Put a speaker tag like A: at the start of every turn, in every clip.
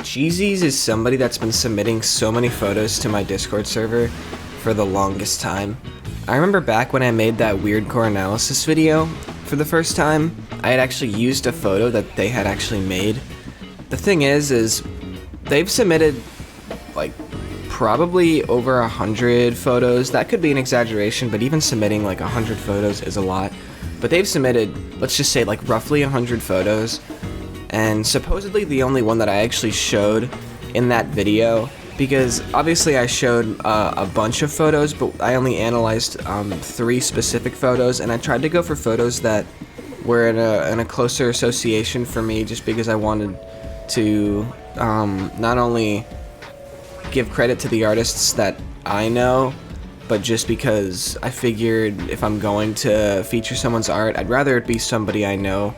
A: Cheezyz is somebody that's been submitting so many photos to my Discord server for the longest time. I remember back when I made that weird core analysis video for the first time, I had actually used a photo that they had actually made. The thing is they've submitted like probably over 100 photos. That could be an exaggeration, but even submitting like 100 photos is a lot. But they've submitted, let's just say like roughly 100 photos, and supposedly the only one that I actually showed in that video, because obviously I showed a bunch of photos, but I only analyzed 3 specific photos, and I tried to go for photos that were in a closer association for me, just because I wanted to not only give credit to the artists that I know, but just because I figured if I'm going to feature someone's art, I'd rather it be somebody I know,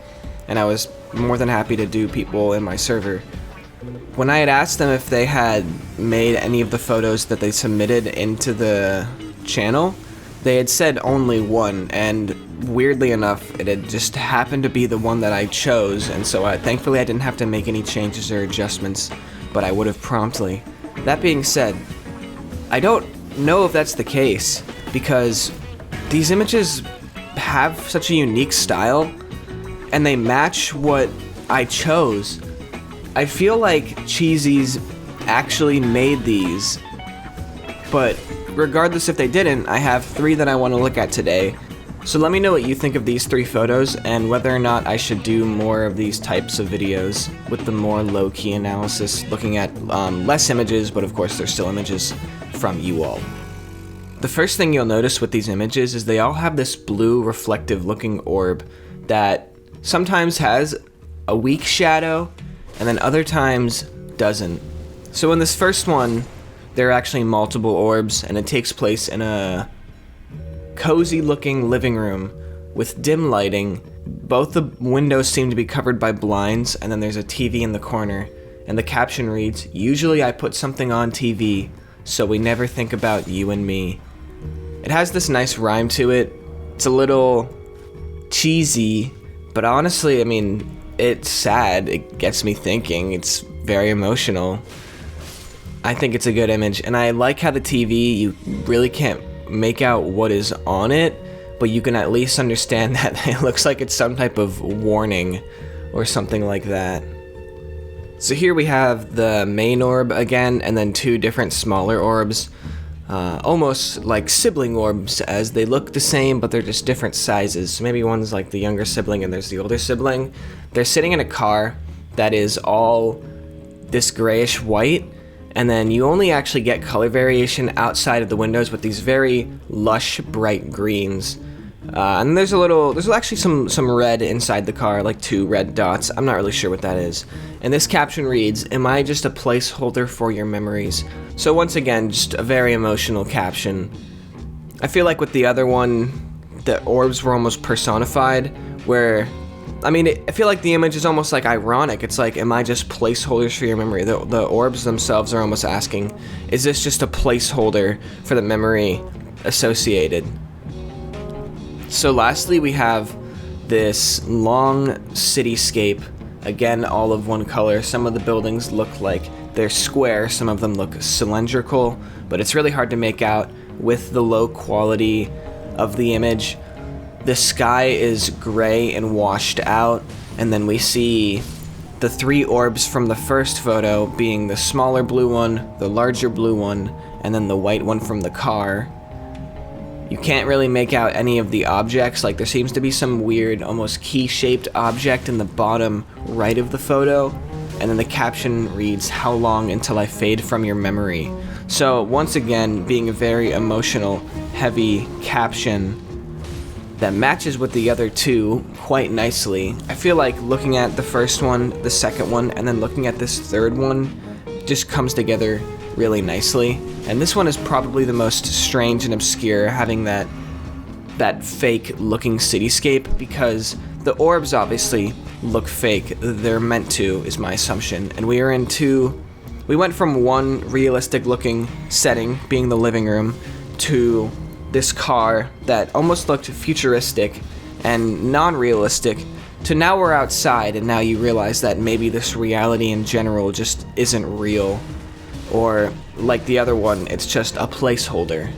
A: and I was more than happy to do people in my server. When I had asked them if they had made any of the photos that they submitted into the channel, they had said only one, and weirdly enough, it had just happened to be the one that I chose, and so thankfully I didn't have to make any changes or adjustments, but I would have promptly. That being said, I don't know if that's the case, because these images have such a unique style, and they match what I chose. I feel like Cheezyz actually made these, but regardless if they didn't, I have 3 that I want to look at today. So let me know what you think of these 3 photos, and whether or not I should do more of these types of videos with the more low-key analysis, looking at less images, but of course they're still images from you all. The first thing you'll notice with these images is they all have this blue reflective looking orb that sometimes has a weak shadow and then other times doesn't. So in this first one, there are actually multiple orbs, and it takes place in a cozy looking living room with dim lighting. Both the windows seem to be covered by blinds, and then there's a TV in the corner, and the caption reads, "Usually I put something on TV, so we never think about you and me." It has this nice rhyme to it. It's a little cheesy, but honestly, I mean, it's sad. It gets me thinking. It's very emotional. I think it's a good image, and I like how the TV, you really can't make out what is on it, but you can at least understand that it looks like it's some type of warning or something like that. So here we have the main orb again, and then 2 different smaller orbs, almost like sibling orbs, as they look the same but they're just different sizes. So maybe one's like the younger sibling and there's the older sibling. They're sitting in a car that is all this grayish white, and then you only actually get color variation outside of the windows with these very lush bright greens. And there's actually some red inside the car, like 2 red dots. I'm not really sure what that is. And this caption reads, "Am I just a placeholder for your memories?" So once again, just a very emotional caption. I feel like with the other one, the orbs were almost personified, where, I mean, I feel like the image is almost like ironic. It's like, am I just placeholders for your memory? The orbs themselves are almost asking, is this just a placeholder for the memory associated? So lastly, we have this long cityscape, again all of one color. Some of the buildings look like they're square, some of them look cylindrical, but it's really hard to make out with the low quality of the image. The sky is gray and washed out, and then we see the 3 orbs from the first photo being the smaller blue one, the larger blue one, and then the white one from the car. You can't really make out any of the objects. Like, there seems to be some weird, almost key-shaped object in the bottom right of the photo, and then the caption reads, "How long until I fade from your memory?" So once again, being a very emotional, heavy caption that matches with the other 2 quite nicely. I feel like looking at the first one, the second one, and then looking at this third one just comes together really nicely. And this one is probably the most strange and obscure, having that fake looking cityscape, because the orbs obviously look fake. They're meant to, is my assumption. And we went from one realistic looking setting, being the living room, to this car that almost looked futuristic and non-realistic, to now we're outside and now you realize that maybe this reality in general just isn't real. Or, like the other one, it's just a placeholder.